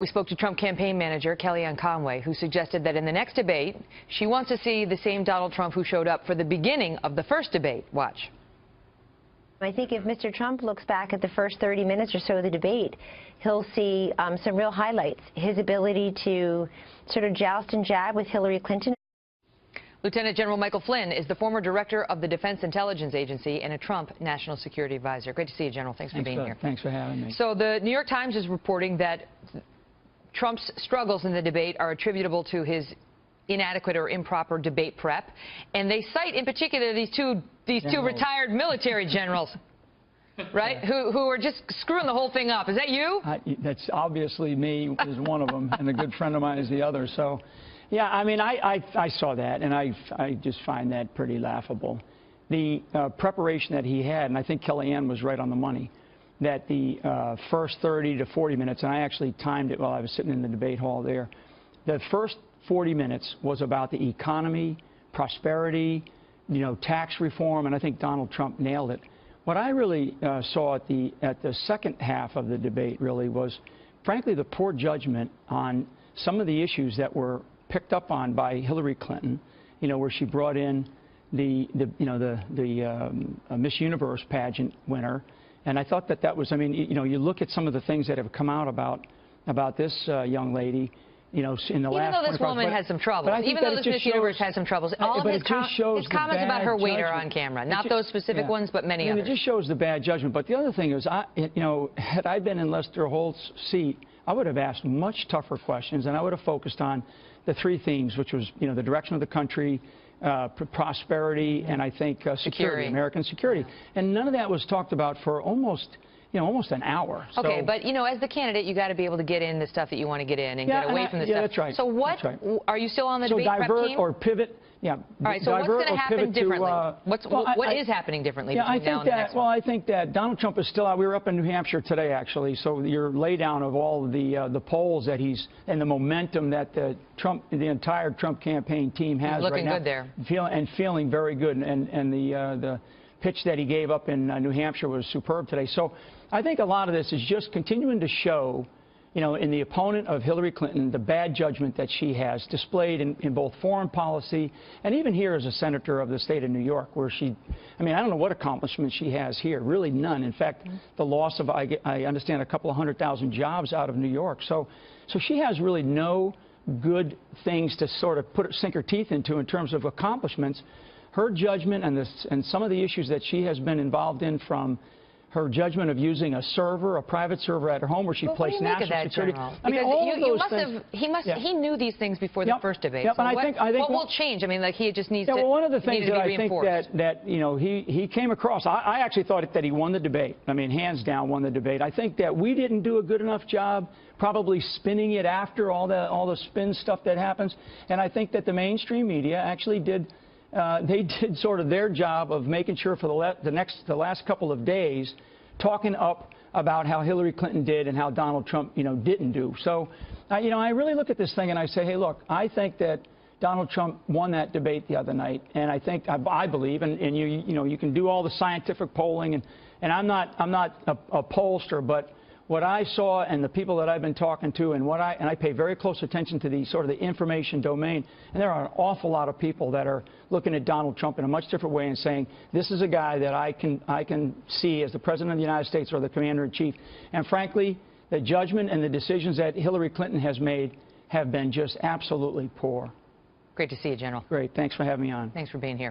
We spoke to Trump campaign manager Kellyanne Conway, who suggested that in the next debate, she wants to see the same Donald Trump who showed up for the beginning of the first debate. Watch. I think if Mr. Trump looks back at the first 30 minutes or so of the debate, he'll see some real highlights. His ability to sort of joust and jab with Hillary Clinton. Lieutenant General Michael Flynn is the former director of the Defense Intelligence Agency and a Trump national security advisor. Great to see you, General. Thanks for being here. Thanks for having me. So the New York Times is reporting that Trump's struggles in the debate are attributable to his inadequate or improper debate prep, and they cite in particular these two retired military generals, right, who are just screwing the whole thing up. Is that you? That's obviously me, is one of them, and a good friend of mine is the other. So, yeah, I mean, I saw that, and I just find that pretty laughable. The preparation that he had, and I think Kellyanne was right on the money, that the first 30 to 40 minutes, and I actually timed it while I was sitting in the debate hall there, the first 40 minutes was about the economy, prosperity, tax reform, and I think Donald Trump nailed it. What I really saw at the second half of the debate really was, frankly, the poor judgment on some of the issues that were picked up on by Hillary Clinton, where she brought in the Miss Universe pageant winner. And I thought that was, I mean, you look at some of the things that have come out about this young lady, in the last. Even though this woman has some troubles, even though this Miss Universe has some troubles, all of his comments about her weight are on camera. Not those specific ones, but many others. It just shows the bad judgment. But the other thing is, had I been in Lester Holt's seat, I would have asked much tougher questions, and I would have focused on the three themes, which was, the direction of the country, prosperity, and I think security, American security. And none of that was talked about for almost an hour. Okay, but as the candidate, you got to be able to get in the stuff that you want to get in and get away from the stuff. Yeah, that's right. So what are you still on the debate prep team? So divert or pivot. Yeah. All right. So what's going to happen differently? What is happening differently between now and the next one? Well, I think that Donald Trump is still out. We were up in New Hampshire today, actually. So your laydown of all of the polls that he's and the momentum that the entire Trump campaign team has right now. Looking good there. Feeling very good. And the pitch that he gave up in New Hampshire was superb today. So I think a lot of this is just continuing to show, in the opponent of Hillary Clinton, the bad judgment that she has displayed in both foreign policy and even here as a senator of the state of New York, where I don't know what accomplishments she has here, really none. In fact, the loss of, I understand, a couple of 100,000 jobs out of New York. So she has really no good things to sort of sink her teeth into in terms of accomplishments. Her judgment and some of the issues that she has been involved in, from her judgment of using a server, a private server at her home where she placed national security. I mean, all those things. He knew these things before the first debate. Yep, so I think what will change? I mean, like, he just needs to. Well, one of the things that I think that he came across, I actually thought that he won the debate. I mean, hands down won the debate. I think that we didn't do a good enough job probably spinning it after all the spin stuff that happens. And I think that the mainstream media actually did. They did sort of their job of making sure for the last couple of days, talking up about how Hillary Clinton did and how Donald Trump, didn't do. So, I really look at this thing and I say, hey, look, I think that Donald Trump won that debate the other night, and I believe, and you can do all the scientific polling, and I'm not a pollster, but what I saw and the people that I've been talking to, and I pay very close attention to the sort of the information domain, and there are an awful lot of people that are looking at Donald Trump in a much different way and saying, this is a guy that I can see as the President of the United States or the Commander-in-Chief. And frankly, the judgment and the decisions that Hillary Clinton has made have been just absolutely poor. Great to see you, General. Great. Thanks for having me on. Thanks for being here.